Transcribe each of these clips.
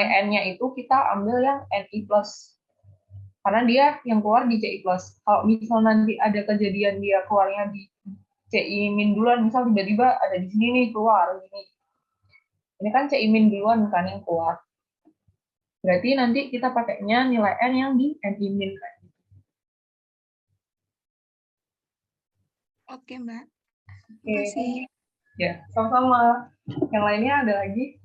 N-nya itu kita ambil yang NI plus. Karena dia yang keluar di CI plus. Kalau misal nanti ada kejadian dia keluarnya di CI min duluan, misal tiba-tiba ada di sini nih keluar gini. Ini kan CI min duluan kan yang keluar. Berarti nanti kita pakainya nilai N yang di NI min kan. Oke, Mbak. Oke. Makasih. Ya, sama-sama. Yang lainnya ada lagi?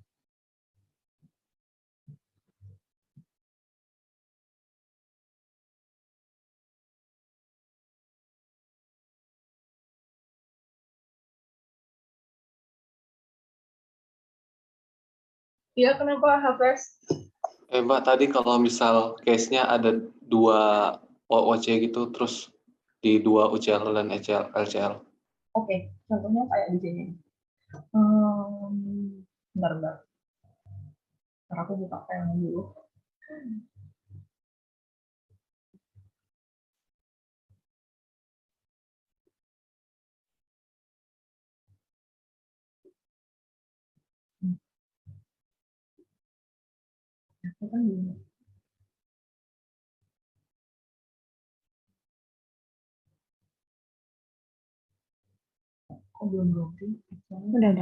Iya, kenapa Hafiz? Mbak, tadi kalau misal case-nya ada 2 OOC gitu, terus di 2 UCL dan LCL. Oke, contohnya kayak di sini. Bentar. Ntar aku buka file dulu. Aku kan gini. Kok belum sih? Udah.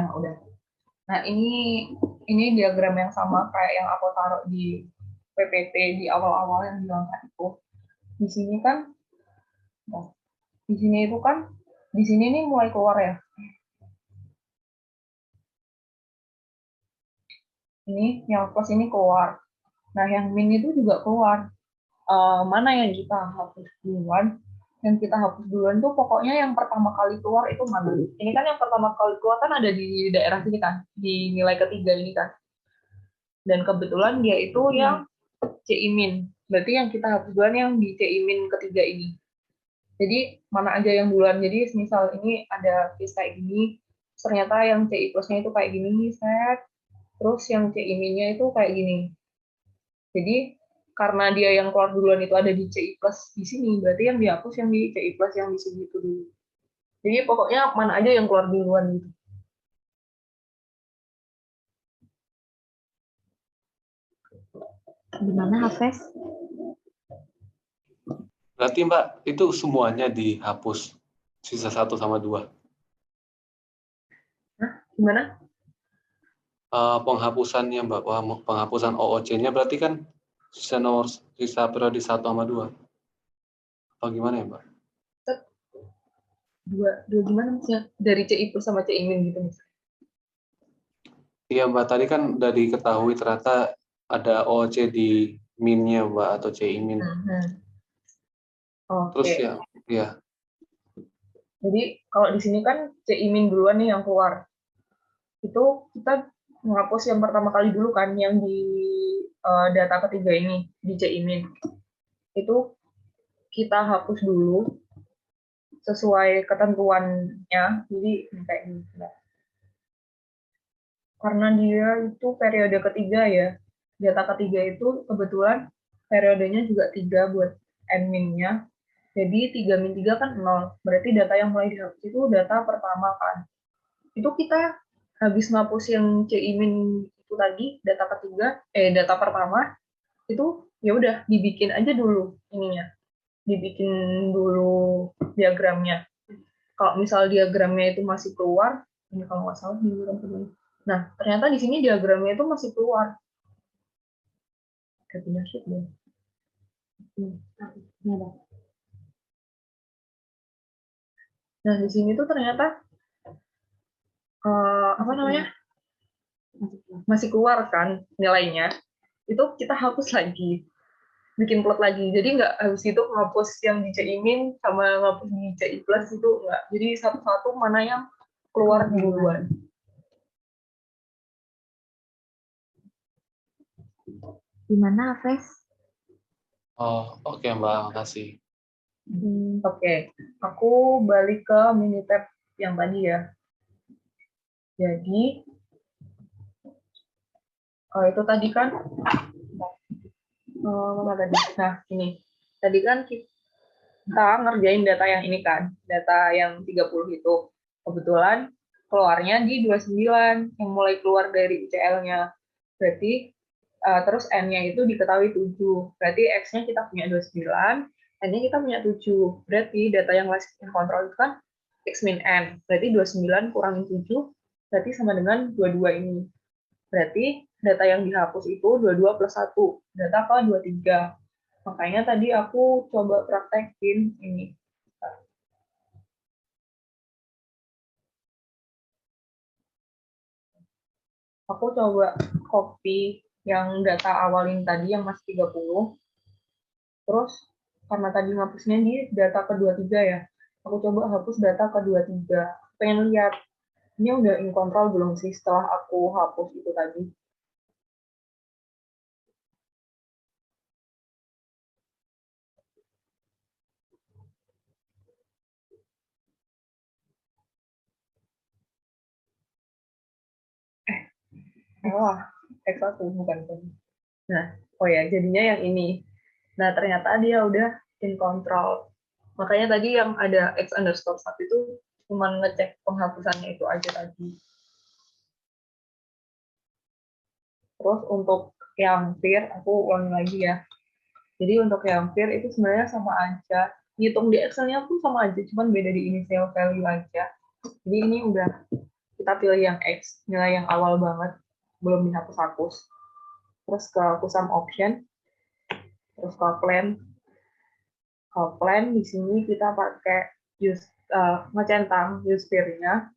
Nah, ini diagram yang sama kayak yang aku taruh di PPT di awal-awal yang bilang itu. Di sini kan, di sini itu kan, di sini nih mulai keluar ya. Ini yang plus ini keluar. Nah, yang min itu juga keluar. Mana yang kita hapus duluan? Yang kita hapus duluan tuh pokoknya yang pertama kali keluar itu mana? Ini kan yang pertama kali keluar kan ada di daerah sini kan, di nilai ketiga ini kan. Dan kebetulan dia itu yang CI min. Berarti yang kita hapus duluan yang di CI min ketiga ini. Jadi mana aja yang duluan. Jadi misal ini ada case kayak gini, ternyata yang CI plusnya itu kayak gini, set. Terus yang CI min-nya itu kayak gini. Jadi karena dia yang keluar duluan itu ada di CI plus di sini, berarti yang dihapus yang di CI plus yang di sini itu dulu. Jadi pokoknya mana aja yang keluar duluan gitu. Gimana Hafes? Berarti Mbak, itu semuanya dihapus, sisa 1 sama 2. Hah? Gimana? Penghapusannya Mbak, penghapusan OOC-nya berarti kan sisa periode 1 sama 2. Apa gimana ya Mbak? Dua gimana maksudnya? Dari CI plus sama CI min gitu misalnya. Iya Mbak, tadi kan udah diketahui ternyata ada OOC di min-nya Mbak, atau CI min. Terus ya. Jadi kalau di sini kan CI min duluan nih yang keluar. Itu kita menghapus yang pertama kali dulu kan, yang di data ketiga ini, di CI min. Itu kita hapus dulu sesuai ketentuannya. Jadi kayak gini. Karena dia itu periode ketiga ya. Data ketiga itu kebetulan periodenya juga 3 buat N-min-nya. Jadi 3 min 3 kan 0. Berarti data yang mulai dihapus itu data pertama kan. Itu kita habis ngapus yang CI min itu tadi, data ketiga, data pertama, itu ya udah dibikin aja dulu ininya. Dibikin dulu diagramnya. Kalau misal diagramnya itu masih keluar, ini kalau nggak salah diagram kedua. Nah, ternyata di sini diagramnya itu masih keluar. Pindah sheet deh. Nah, di sini tuh ternyata apa namanya? Masih keluar kan nilainya. Itu kita hapus lagi. Bikin plot lagi. Jadi nggak habis itu ngapus yang di CI min sama ngapus di CI plus itu nggak. Jadi satu-satu mana yang keluar duluan. Gimana Hafes? Oh, oke Mbak, makasih. Oke, aku balik ke Minitab yang tadi ya. Jadi, itu tadi kan, mana tadi? Nah, ini. Tadi kan kita ngerjain data yang ini kan, data yang 30 itu. Kebetulan keluarnya di 29, yang mulai keluar dari UCL-nya. Berarti Terus N-nya itu diketahui 7. Berarti X-nya kita punya 29, N-nya kita punya 7. Berarti data yang last in control itu kan X min N. Berarti 29 kurangin 7, berarti sama dengan 22 ini. Berarti data yang dihapus itu 22 plus 1. Data ke 23. Makanya tadi aku coba praktekin ini. Aku coba copy yang data awalin tadi yang masih 30. Terus karena tadi ngapusnya di data ke-23 ya, aku coba hapus data ke-23. Pengen lihat, ini udah in control belum sih setelah aku hapus itu tadi. Wah, X1 bukan. Nah, oh ya, jadinya yang ini. Nah, ternyata dia udah in control. Makanya tadi yang ada X_1 itu cuma ngecek penghapusannya itu aja tadi. Terus untuk yang vir, aku ulangi lagi ya. Jadi untuk yang vir itu sebenarnya sama aja. Ngitung di Excel-nya pun sama aja, cuman beda di initial value aja. Jadi ini udah kita pilih yang X, nilai yang awal banget, belum dihapus-hapus. Terus ke sum option, terus ke plan. Kalau plan di sini kita pakai ngecentang use vir-nya.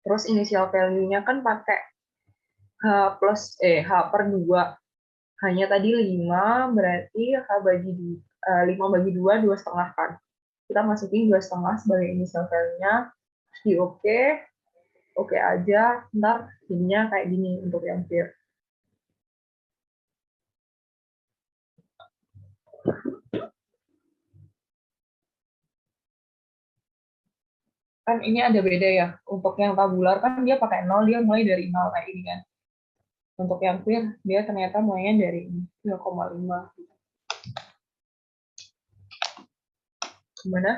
Terus initial value-nya kan pakai H per 2. Hanya tadi 5, berarti H bagi 5 bagi 2, 2,5 kan. Kita masukin 2,5 sebagai initial value-nya. Terus di oke aja, ntar jadinya kayak gini untuk yang vir. Kan ini ada beda ya. Untuk yang tabular kan dia pakai 0, dia mulai dari 0 kayak ini kan. Untuk yang vir, dia ternyata mulainya dari 0,5. Gimana?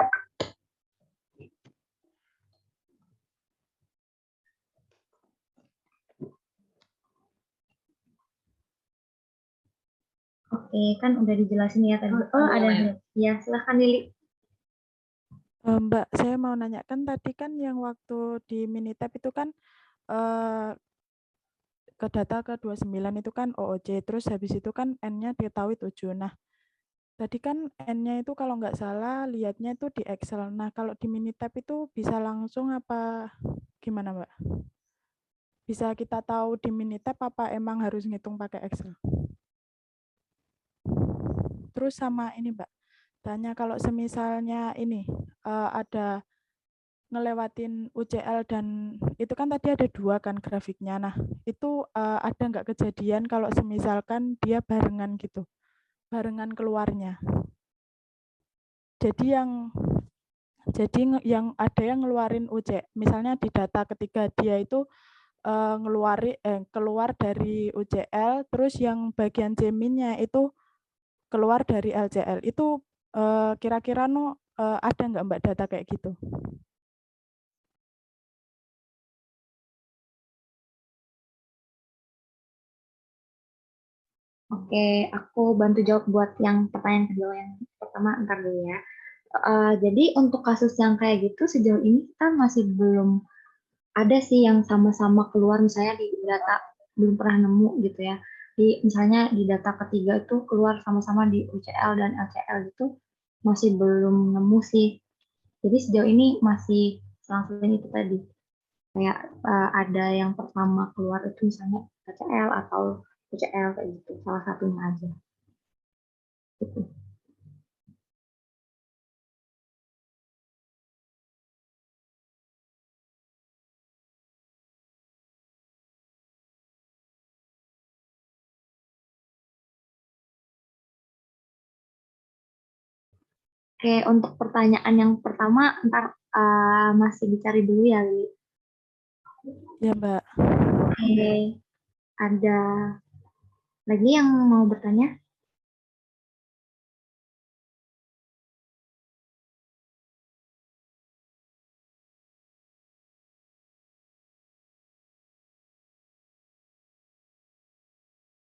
Oke, kan udah dijelasin ya tadi. Oh, ada yang ya, silahkan Lili. Mbak, saya mau nanyakan tadi kan yang waktu di Minitab itu kan ke data ke 29 itu kan OOC, terus habis itu kan N-nya diketahui 7. Nah, tadi kan N-nya itu kalau nggak salah lihatnya itu di Excel. Nah, kalau di Minitab itu bisa langsung apa gimana, Mbak? Bisa kita tahu di Minitab apa emang harus ngitung pakai Excel? Terus sama ini, Mbak, tanya kalau semisalnya ini ada ngelewatin UCL dan itu kan tadi ada 2 kan grafiknya. Nah, itu ada nggak kejadian kalau semisalkan dia barengan gitu, barengan keluarnya. Jadi yang ada yang ngeluarin UC, misalnya di data ketiga dia itu keluar dari UCL, terus yang bagian C-nya itu keluar dari LCL. Itu kira-kira ada nggak Mbak data kayak gitu? Oke, aku bantu jawab buat yang pertanyaan kedua. Yang pertama, ntar dulu ya. Jadi untuk kasus yang kayak gitu sejauh ini kita masih belum ada sih yang sama-sama keluar misalnya di data belum pernah nemu gitu ya. Misalnya di data ketiga itu keluar sama-sama di UCL dan LCL itu masih belum nemu sih. Jadi sejauh ini masih langsung itu tadi kayak ada yang pertama keluar itu misalnya LCL atau UCL kayak gitu salah satunya aja. Gitu. Oke, untuk pertanyaan yang pertama, ntar masih dicari dulu ya, Li. Ya, Mbak. Oke, ada lagi yang mau bertanya?